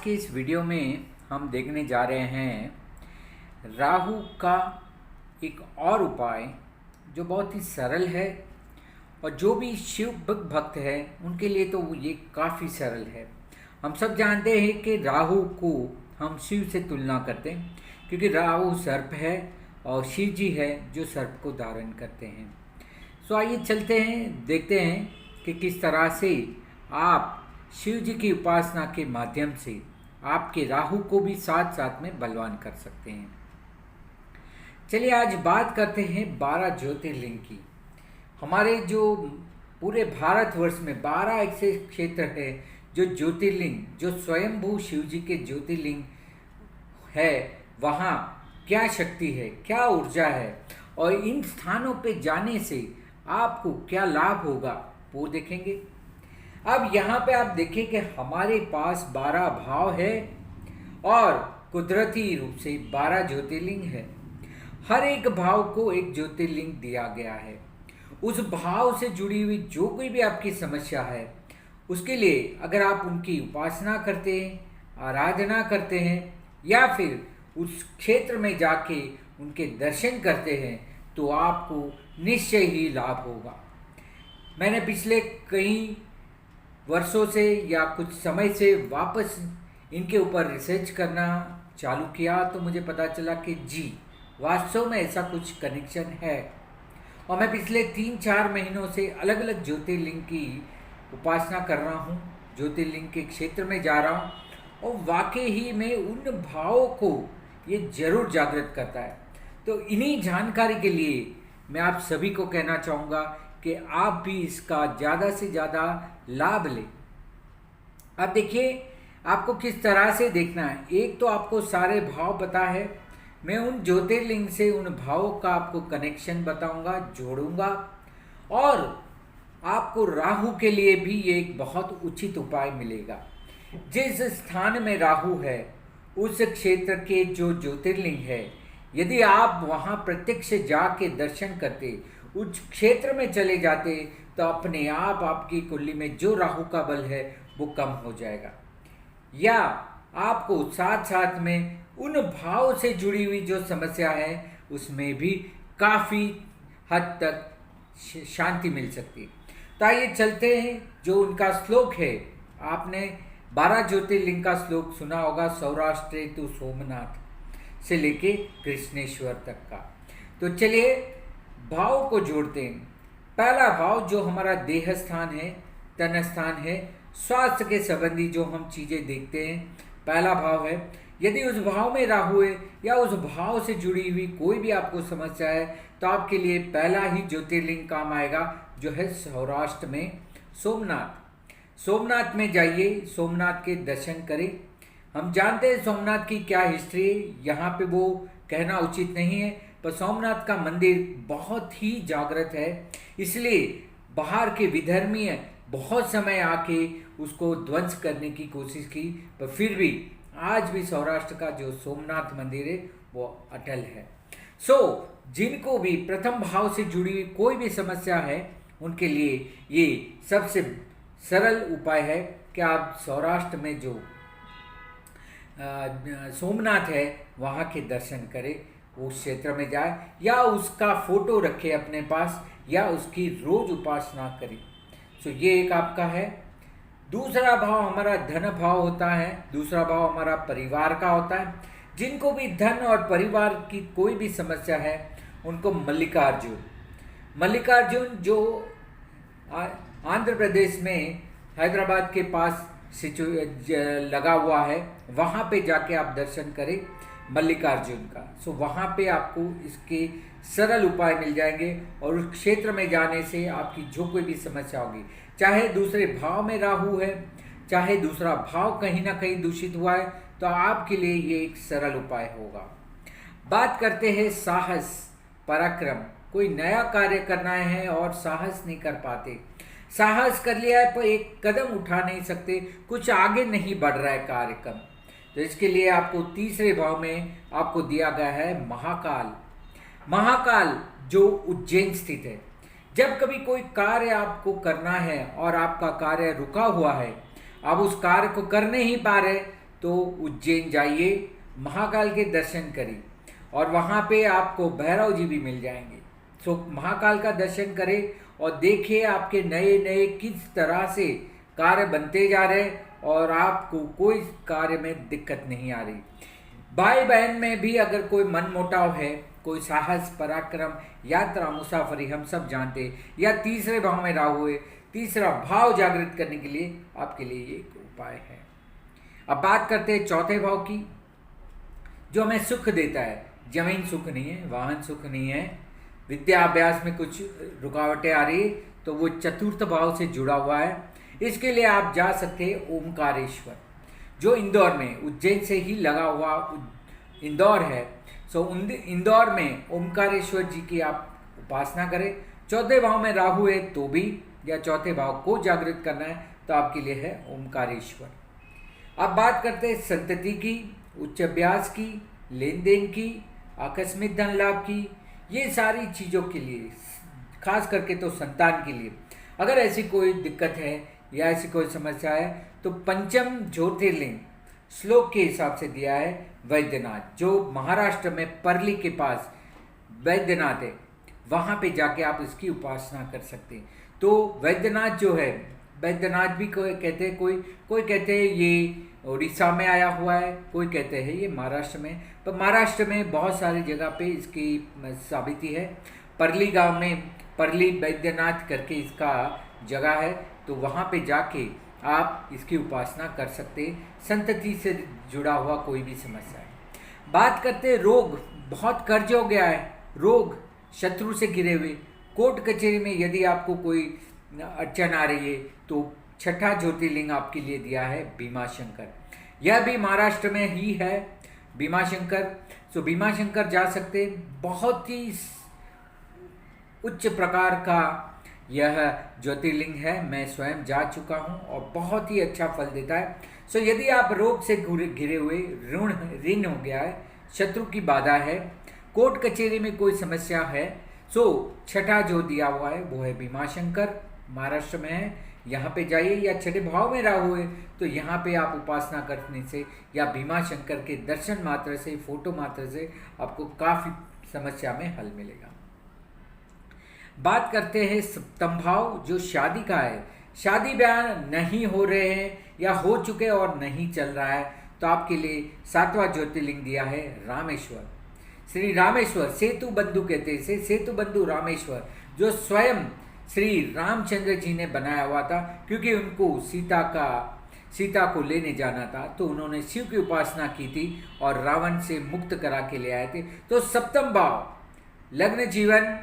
के इस वीडियो में हम देखने जा रहे हैं राहु का एक और उपाय जो बहुत ही सरल है और जो भी शिव भक्त है उनके लिए तो ये काफ़ी सरल है। हम सब जानते हैं कि राहु को हम शिव से तुलना करते हैं क्योंकि राहु सर्प है और शिव जी है जो सर्प को धारण करते हैं। सो आइए चलते हैं, देखते हैं कि किस तरह से आप शिव जी की उपासना के माध्यम से आपके राहु को भी साथ साथ में बलवान कर सकते हैं। चलिए आज बात करते हैं 12 ज्योतिर्लिंग की। हमारे जो पूरे भारतवर्ष में 12 ऐसे क्षेत्र है जो ज्योतिर्लिंग, जो स्वयंभू शिव जी के ज्योतिर्लिंग है, वहाँ क्या शक्ति है, क्या ऊर्जा है और इन स्थानों पे जाने से आपको क्या लाभ होगा वो देखेंगे। अब यहाँ पे आप देखिए कि हमारे पास 12 भाव है और कुदरती रूप से 12 ज्योतिर्लिंग है। हर एक भाव को एक ज्योतिर्लिंग दिया गया है। उस भाव से जुड़ी हुई जो कोई भी आपकी समस्या है उसके लिए अगर आप उनकी उपासना करते हैं, आराधना करते हैं या फिर उस क्षेत्र में जाके उनके दर्शन करते हैं तो आपको निश्चय ही लाभ होगा। मैंने पिछले कई वर्षों से या कुछ समय से वापस इनके ऊपर रिसर्च करना चालू किया तो मुझे पता चला कि जी वास्तव में ऐसा कुछ कनेक्शन है। और मैं पिछले 3-4 महीनों से अलग अलग ज्योतिर्लिंग की उपासना कर रहा हूँ, ज्योतिर्लिंग के क्षेत्र में जा रहा हूँ और वाकई ही में उन भावों को ये जरूर जागृत करता है। तो इन्हीं जानकारी के लिए मैं आप सभी को कहना चाहूँगा कि आप भी इसका ज़्यादा से ज़्यादा लाभ लें। अब देखिए आपको किस तरह से देखना है। एक तो आपको सारे भाव पता है, मैं उन ज्योतिर्लिंग से उन भावों का आपको कनेक्शन बताऊंगा, जोड़ूंगा और आपको राहु के लिए भी ये एक बहुत उचित उपाय मिलेगा। जिस स्थान में राहु है उस क्षेत्र के जो ज्योतिर्लिंग है, यदि आप वहाँ प्रत्यक्ष जाके दर्शन करते, उस क्षेत्र में चले जाते तो अपने आप आपकी कुंडली में जो राहु का बल है वो कम हो जाएगा। या आपको साथ साथ में उन भाव से जुड़ी हुई जो समस्या है उसमें भी काफ़ी हद तक शांति मिल सकती है। तो आइए चलते हैं, जो उनका श्लोक है, आपने 12 ज्योतिर्लिंग का श्लोक सुना होगा, सौराष्ट्र टू सोमनाथ से लेके कृष्णेश्वर तक का। तो चलिए भाव को जोड़ते हैं। पहला भाव जो हमारा देह स्थान है, तन स्थान है, स्वास्थ्य के संबंधी जो हम चीज़ें देखते हैं, पहला भाव है। यदि उस भाव में राहु है या उस भाव से जुड़ी हुई कोई भी आपको समस्या है तो आपके लिए पहला ही ज्योतिर्लिंग काम आएगा जो है सौराष्ट्र में सोमनाथ। सोमनाथ में जाइए, सोमनाथ के दर्शन करें। हम जानते हैं सोमनाथ की क्या हिस्ट्री है, यहाँ पे वो कहना उचित नहीं है, पर सोमनाथ का मंदिर बहुत ही जागृत है, इसलिए बाहर के विधर्मी बहुत समय आके उसको ध्वंस करने की कोशिश की, पर फिर भी आज भी सौराष्ट्र का जो सोमनाथ मंदिर है वो अटल है। जिनको भी प्रथम भाव से जुड़ी हुई कोई भी समस्या है उनके लिए ये सबसे सरल उपाय है कि आप सौराष्ट्र में जो सोमनाथ है वहाँ के दर्शन करें, उस क्षेत्र में जाए या उसका फोटो रखें अपने पास या उसकी रोज उपासना करें। ये एक आपका है। दूसरा भाव हमारा धन भाव होता है, दूसरा भाव हमारा परिवार का होता है। जिनको भी धन और परिवार की कोई भी समस्या है उनको मल्लिकार्जुन जो आंध्र प्रदेश में हैदराबाद के पास लगा हुआ है, वहाँ पे जाके आप दर्शन करें मल्लिकार्जुन का। वहाँ पे आपको इसके सरल उपाय मिल जाएंगे और उस क्षेत्र में जाने से आपकी जो कोई भी समस्या होगी, चाहे दूसरे भाव में राहु है, चाहे दूसरा भाव कहीं ना कहीं दूषित हुआ है, तो आपके लिए ये एक सरल उपाय होगा। बात करते हैं साहस, पराक्रम। कोई नया कार्य करना है और साहस नहीं कर पाते, साहस कर लिया है पर एक कदम उठा नहीं सकते, कुछ आगे नहीं बढ़ रहा है कार्यक्रम, तो इसके लिए आपको तीसरे भाव में आपको दिया गया है महाकाल। महाकाल जो उज्जैन स्थित है। जब कभी कोई कार्य आपको करना है और आपका कार्य रुका हुआ है, आप उस कार्य को कर नहीं पा रहे, तो उज्जैन जाइए, महाकाल के दर्शन करिए और वहाँ पे आपको भैरव जी भी मिल जाएंगे। तो महाकाल का दर्शन करें और देखिए आपके नए नए किस तरह से कार्य बनते जा रहे और आपको कोई कार्य में दिक्कत नहीं आ रही। भाई बहन में भी अगर कोई मनमुटाव है, कोई साहस पराक्रम यात्रा मुसाफरी हम सब जानते हैं, या तीसरे भाव में राहु है, तीसरा भाव जागृत करने के लिए आपके लिए एक उपाय है। अब बात करते हैं चौथे भाव की, जो हमें सुख देता है। जमीन सुख नहीं है, वाहन सुख नहीं है, विद्या अभ्यास में कुछ रुकावटें आ रही तो वो चतुर्थ भाव से जुड़ा हुआ है। इसके लिए आप जा सकते हैं ओमकारेश्वर, जो इंदौर में, उज्जैन से ही लगा हुआ इंदौर है। सो इंदौर में ओमकारेश्वर जी की आप उपासना करें। चौथे भाव में राहु है तो भी, या चौथे भाव को जागृत करना है तो आपके लिए है ओमकारेश्वर। अब बात करते हैं संतति की, उच्च अभ्यास की, लेन देन की, आकस्मिक धन लाभ की, ये सारी चीज़ों के लिए, खास करके तो संतान के लिए अगर ऐसी कोई दिक्कत है या ऐसी कोई समस्या है तो पंचम ज्योतिर्लिंग श्लोक के हिसाब से दिया है वैद्यनाथ, जो महाराष्ट्र में परली के पास वैद्यनाथ है, वहाँ पे जाके आप इसकी उपासना कर सकते हैं। तो वैद्यनाथ जो है, वैद्यनाथ भी कोई कहते हैं, कोई कहते हैं ये उड़ीसा में आया हुआ है, कोई कहते हैं ये महाराष्ट्र में, पर महाराष्ट्र में बहुत सारी जगह पे इसकी साबिती है। परली गांव में परली वैद्यनाथ करके इसका जगह है, तो वहाँ पे जाके आप इसकी उपासना कर सकते हैं। संतति से जुड़ा हुआ कोई भी समस्या है। बात करते हैं रोग, बहुत कर्ज हो गया है, रोग, शत्रु से घिरे हुए, कोर्ट कचहरी में यदि आपको कोई अड़चन आ रही है तो छठा ज्योतिर्लिंग आपके लिए दिया है भीमाशंकर। यह भी महाराष्ट्र में ही है भीमाशंकर। सो भीमाशंकर जा सकते, बहुत ही उच्च प्रकार का यह ज्योतिर्लिंग है, मैं स्वयं जा चुका हूँ और बहुत ही अच्छा फल देता है। सो यदि आप रोग से घिरे हुए, ऋण हो गया है, शत्रु की बाधा है, कोर्ट कचहरी में कोई समस्या है, सो छठा जो दिया हुआ है वो है भीमाशंकर, महाराष्ट्र में है, यहाँ पे जाइए। या छठे भाव में राहु है तो यहाँ पे आप उपासना करने से या भीमाशंकर के दर्शन मात्र से, फोटो मात्र से आपको काफ़ी समस्या में हल मिलेगा। बात करते हैं सप्तम भाव, जो शादी का है। शादी ब्याह नहीं हो रहे हैं या हो चुके और नहीं चल रहा है तो आपके लिए सातवां ज्योतिर्लिंग दिया है रामेश्वर। श्री रामेश्वर सेतु बंधु कहते हैं, सेतु बंधु रामेश्वर, जो स्वयं श्री रामचंद्र जी ने बनाया हुआ था, क्योंकि उनको सीता को लेने जाना था तो उन्होंने शिव की उपासना की थी और रावण से मुक्त करा के ले आए थे। तो सप्तम भाव, लग्न जीवन,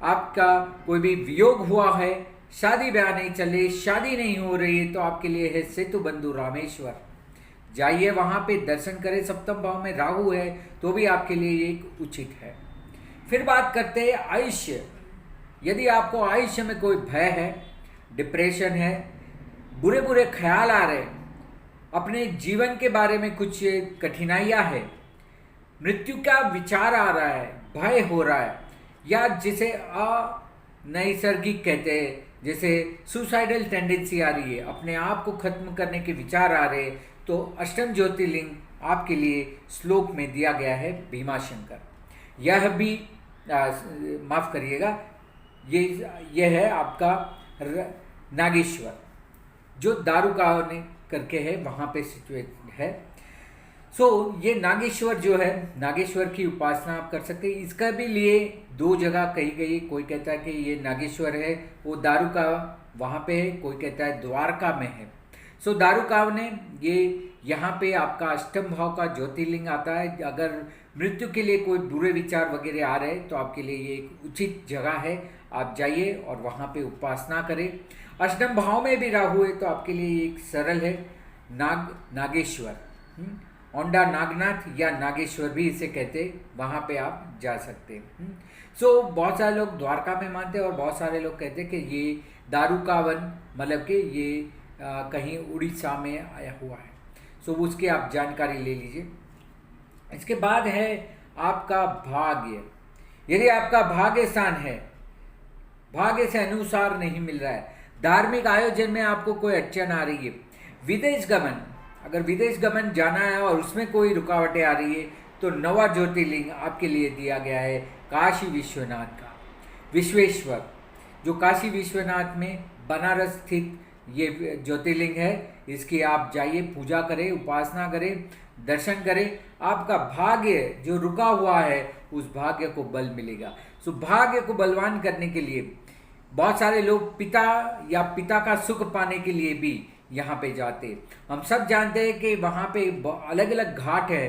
आपका कोई भी वियोग हुआ है, शादी ब्याह नहीं चले, शादी नहीं हो रही है तो आपके लिए है सेतु बंधु रामेश्वर। जाइए वहाँ पे दर्शन करें। सप्तम भाव में राहु है तो भी आपके लिए एक उचित है। फिर बात करते हैं आयुष्य। यदि आपको आयुष्य में कोई भय है, डिप्रेशन है, बुरे बुरे ख्याल आ रहे, अपने जीवन के बारे में कुछ कठिनाइयाँ है, मृत्यु का विचार आ रहा है, भय हो रहा है, या जिसे अनैसर्गिक कहते हैं, जैसे सुसाइडल टेंडेंसी आ रही है, अपने आप को खत्म करने के विचार आ रहे, तो अष्टम ज्योतिर्लिंग आपके लिए श्लोक में दिया गया है भीमाशंकर। यह भी माफ करिएगा, ये है आपका नागेश्वर, जो दारुकाव ने करके है, वहाँ पे सिचुएट है। सो ये नागेश्वर जो है, नागेश्वर की उपासना आप कर सकते हैं। इसका भी लिए दो जगह कही गई, कोई कहता है कि ये नागेश्वर है वो दारुकाव वहाँ पे है, कोई कहता है द्वारका में है। सो दारुकाव ने ये यहाँ पे आपका अष्टम भाव का ज्योतिर्लिंग आता है। अगर मृत्यु के लिए कोई बुरे विचार वगैरह आ रहे तो आपके लिए ये एक उचित जगह है, आप जाइए और वहाँ पे उपासना करें। अष्टम भाव में भी राहु है तो आपके लिए एक सरल है, नागेश्वर, औंडा नागनाथ या नागेश्वर भी इसे कहते, वहाँ पे आप जा सकते हैं। सो बहुत सारे लोग द्वारका में मानते हैं और बहुत सारे लोग कहते हैं कि ये दारुकावन, मतलब कि ये कहीं उड़ीसा में आया हुआ है। सो उसकी आप जानकारी ले लीजिए। इसके बाद है आपका भाग्य। यदि आपका भाग्य स्थान है, भाग्य से अनुसार नहीं मिल रहा है, धार्मिक आयोजन में आपको कोई अड़चन आ रही है, विदेश गमन, अगर विदेश गमन जाना है और उसमें कोई रुकावटें आ रही है तो नवा ज्योतिर्लिंग आपके लिए दिया गया है काशी विश्वनाथ का, विश्वेश्वर, जो काशी विश्वनाथ में बनारस स्थित ये ज्योतिर्लिंग है। इसकी आप जाइए, पूजा करें, उपासना करें, दर्शन करें। आपका भाग्य जो रुका हुआ है उस भाग्य को बल मिलेगा। सो भाग्य को बलवान करने के लिए बहुत सारे लोग पिता या पिता का सुख पाने के लिए भी यहाँ पे जाते। हम सब जानते हैं कि वहाँ पे अलग अलग घाट है।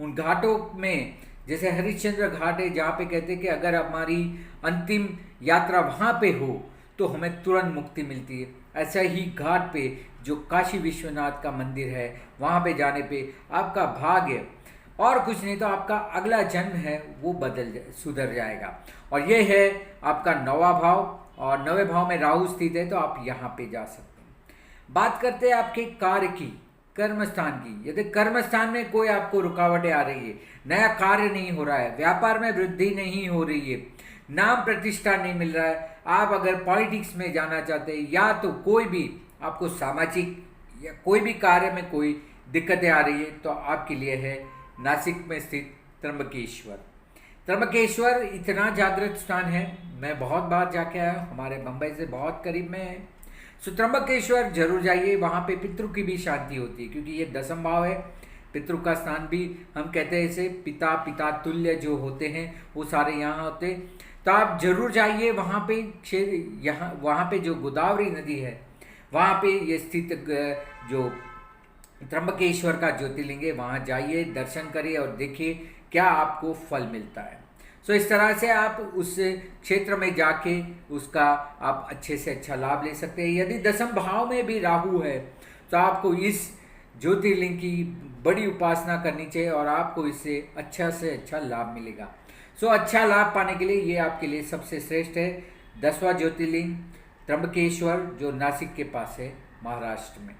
उन घाटों में जैसे हरिश्चंद्र घाट है जहाँ पे कहते हैं कि अगर हमारी अंतिम यात्रा वहाँ पे हो तो हमें तुरंत मुक्ति मिलती है। ऐसा ही घाट पे जो काशी विश्वनाथ का मंदिर है वहाँ पे जाने पे आपका भाग्य और कुछ नहीं तो आपका अगला जन्म है वो सुधर जाएगा। और ये है आपका नवा भाव, और नवे भाव में राहु स्थित है तो आप यहाँ पे जा सकते हैं। बात करते हैं आपके कार्य की, कर्म स्थान की। यदि कर्म स्थान में कोई आपको रुकावटें आ रही है, नया कार्य नहीं हो रहा है, व्यापार में वृद्धि नहीं हो रही है, नाम प्रतिष्ठा नहीं मिल रहा है, आप अगर पॉलिटिक्स में जाना चाहते हैं या तो कोई भी आपको सामाजिक या कोई भी कार्य में कोई दिक्कतें आ रही है तो आपके लिए है नासिक में स्थित त्र्यंबकेश्वर। त्र्यंबकेश्वर इतना जागृत स्थान है, मैं बहुत बार जाके आया हूँ, हमारे मुंबई से बहुत करीब में है। सो त्र्यंबकेश्वर जरूर जाइए, वहाँ पे पितृ की भी शांति होती है क्योंकि ये दसम भाव है। पितृ का स्थान भी हम कहते हैं इसे, पिता पिता तुल्य जो होते हैं वो सारे यहाँ होते। तो आप जरूर जाइए वहाँ पे, यहाँ वहाँ पे जो गोदावरी नदी है वहाँ पे ये स्थित जो त्र्यंबकेश्वर का ज्योतिर्लिंग है वहाँ जाइए, दर्शन करिए और देखिए क्या आपको फल मिलता है। सो इस तरह से आप उस क्षेत्र में जाके उसका आप अच्छे से अच्छा लाभ ले सकते हैं। यदि दसम भाव में भी राहु है तो आपको इस ज्योतिर्लिंग की बड़ी उपासना करनी चाहिए और आपको इससे अच्छा लाभ मिलेगा। सो अच्छा लाभ पाने के लिए ये आपके लिए सबसे श्रेष्ठ है 10वां ज्योतिर्लिंग त्र्यंबकेश्वर जो नासिक के पास है महाराष्ट्र में।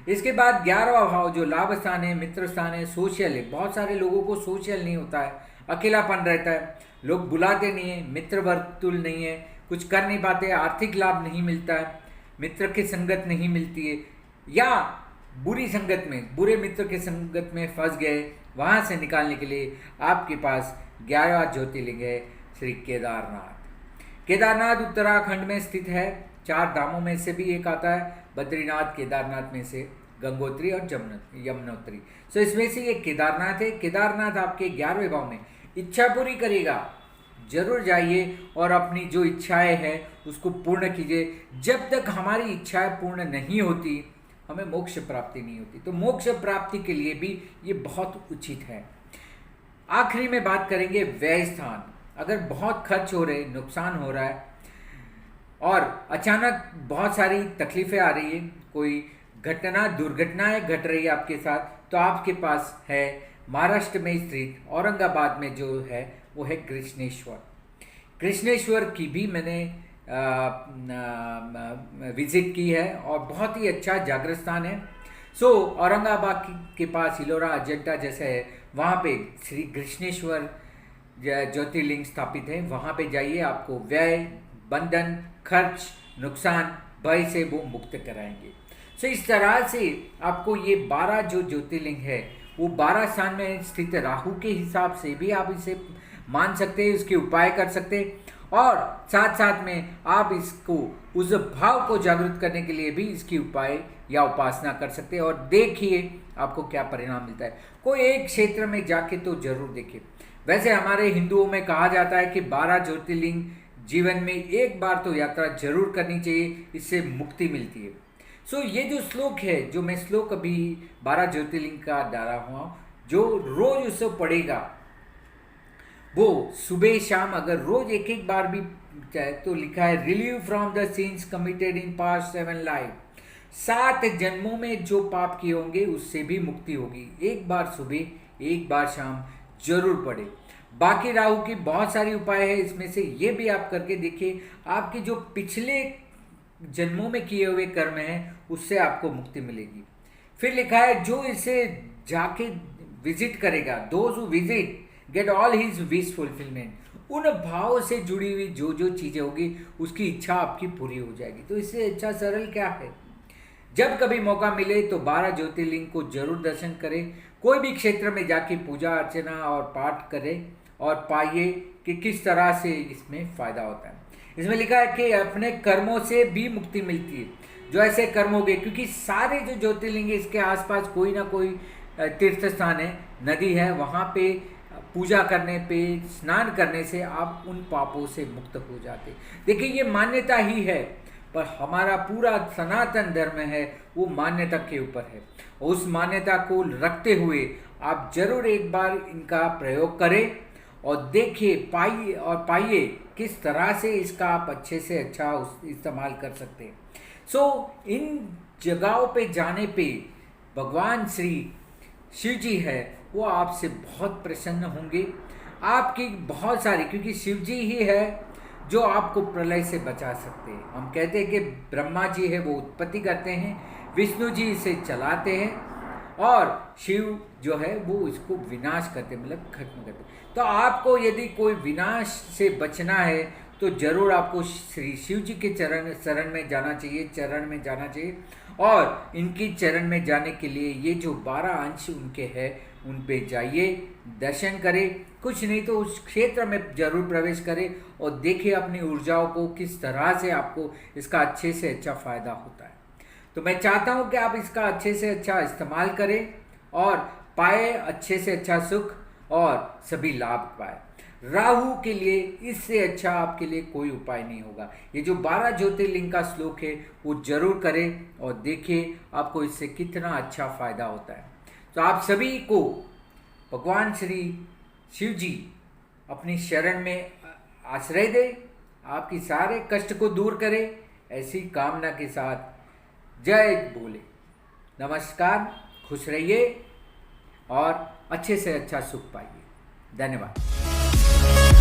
इसके बाद 11वां भाव जो लाभ स्थान है, मित्र स्थान है, सोशल है। बहुत सारे लोगों को सोशल नहीं होता है, अकेलापन रहता है, लोग बुलाते नहीं है, मित्र वर्तुल नहीं है, कुछ कर नहीं पाते, आर्थिक लाभ नहीं मिलता है, मित्र की संगत नहीं मिलती है या बुरी संगत में, बुरे मित्र की संगत में फंस गए। वहाँ से निकालने के लिए आपके पास 11वां ज्योतिर्लिंग है श्री केदारनाथ। केदारनाथ उत्तराखंड में स्थित है, 4 धामों में से भी एक आता है। बद्रीनाथ केदारनाथ में से गंगोत्री और यमुनोत्री। सो इसमें से ये केदारनाथ है। केदारनाथ आपके 11वें भाव में इच्छा पूरी करेगा। जरूर जाइए और अपनी जो इच्छाएं हैं उसको पूर्ण कीजिए। जब तक हमारी इच्छाएं पूर्ण नहीं होती हमें मोक्ष प्राप्ति नहीं होती। तो मोक्ष प्राप्ति के लिए भी ये बहुत उचित है। आखिरी में बात करेंगे व्यय स्थान। अगर बहुत खर्च हो रहे, नुकसान हो रहा है और अचानक बहुत सारी तकलीफें आ रही है, कोई दुर्घटनाएं घट रही है आपके साथ, तो आपके पास है महाराष्ट्र में स्थित औरंगाबाद में जो है वो है कृष्णेश्वर। कृष्णेश्वर की भी मैंने विजिट की है और बहुत ही अच्छा जागृत स्थान है। सो औरंगाबाद के पास हिलोरा अजंता जैसे है, वहाँ पे श्री कृष्णेश्वर ज्योतिर्लिंग स्थापित है। वहाँ पे जाइए, आपको व्यय, बंधन, खर्च, नुकसान, भय से वो मुक्त कराएंगे। सो इस तरह से आपको ये 12 जो ज्योतिर्लिंग है वो 12 स्थान में स्थित राहु के हिसाब से भी आप इसे मान सकते हैं, उसके उपाय कर सकते हैं और साथ साथ में आप इसको उस भाव को जागृत करने के लिए भी इसकी उपाय या उपासना कर सकते हैं और देखिए आपको क्या परिणाम मिलता है। कोई एक क्षेत्र में जाके तो जरूर देखिए। वैसे हमारे हिंदुओं में कहा जाता है कि 12 ज्योतिर्लिंग जीवन में एक बार तो यात्रा जरूर करनी चाहिए, इससे मुक्ति मिलती है। सो ये जो श्लोक है, जो मैं श्लोक अभी 12 ज्योतिर्लिंग का डाला हुआ, जो रोज उसे पढ़ेगा वो सुबह शाम अगर रोज एक बार भी चाहे तो लिखा है relieve from the sins committed in past 7 life. 7 जन्मों में जो पाप किए होंगे उससे भी मुक्ति होगी। एक बार सुबह एक बार शाम जरूर पढ़े। बाकी राहु की बहुत सारी उपाय है, इसमें से ये भी आप करके देखिए। आपके जो पिछले जन्मों में किए हुए कर्म हैं उससे आपको मुक्ति मिलेगी। फिर लिखा है जो इसे जाके विजिट करेगा, those who visit get all his wish fulfilment. उन भाव से जुड़ी हुई जो जो चीज़ें होगी उसकी इच्छा आपकी पूरी हो जाएगी। तो इससे अच्छा सरल क्या है। जब कभी मौका मिले तो 12 ज्योतिर्लिंग को जरूर दर्शन करें। कोई भी क्षेत्र में जाके पूजा अर्चना और पाठ करें और पाइए कि किस तरह से इसमें फायदा होता है। इसमें लिखा है कि अपने कर्मों से भी मुक्ति मिलती है, जो ऐसे कर्म हो गए, क्योंकि सारे जो ज्योतिर्लिंग है इसके आसपास कोई ना कोई तीर्थ स्थान है, नदी है, वहाँ पे पूजा करने पे, स्नान करने से आप उन पापों से मुक्त हो जाते। देखिए ये मान्यता ही है, पर हमारा पूरा सनातन धर्म है वो मान्यता के ऊपर है। उस मान्यता को रखते हुए आप जरूर एक बार इनका प्रयोग करें और देखिए, पाइए किस तरह से इसका आप अच्छे से अच्छा इस्तेमाल कर सकते हैं। इन जगहों पे जाने पे भगवान श्री शिव जी है वो आपसे बहुत प्रसन्न होंगे। आपकी बहुत सारी, क्योंकि शिव जी ही है जो आपको प्रलय से बचा सकते हैं। हम कहते हैं कि ब्रह्मा जी है वो उत्पत्ति करते हैं, विष्णु जी इसे चलाते हैं और शिव जो है वो इसको विनाश करते, मतलब खत्म करते। तो आपको यदि कोई विनाश से बचना है तो जरूर आपको श्री शिव जी के शरण में जाना चाहिए और इनकी चरण में जाने के लिए ये जो 12 अंश उनके हैं उन पे जाइए, दर्शन करें, कुछ नहीं तो उस क्षेत्र में जरूर प्रवेश करें और देखिए अपनी ऊर्जाओं को किस तरह से आपको इसका अच्छे से अच्छा फायदा होता है। तो मैं चाहता हूं कि आप इसका अच्छे से अच्छा इस्तेमाल करें और पाए अच्छे से अच्छा सुख और सभी लाभ पाए। राहु के लिए इससे अच्छा आपके लिए कोई उपाय नहीं होगा। ये जो 12 ज्योतिर्लिंग का श्लोक है वो जरूर करें और देखिए आपको इससे कितना अच्छा फायदा होता है। तो आप सभी को भगवान श्री शिव जी अपनी शरण में आश्रय दे, आपकी सारे कष्ट को दूर करे, ऐसी कामना के साथ जय बोले। नमस्कार, खुश रहिए और अच्छे से अच्छा सुख पाइए। धन्यवाद।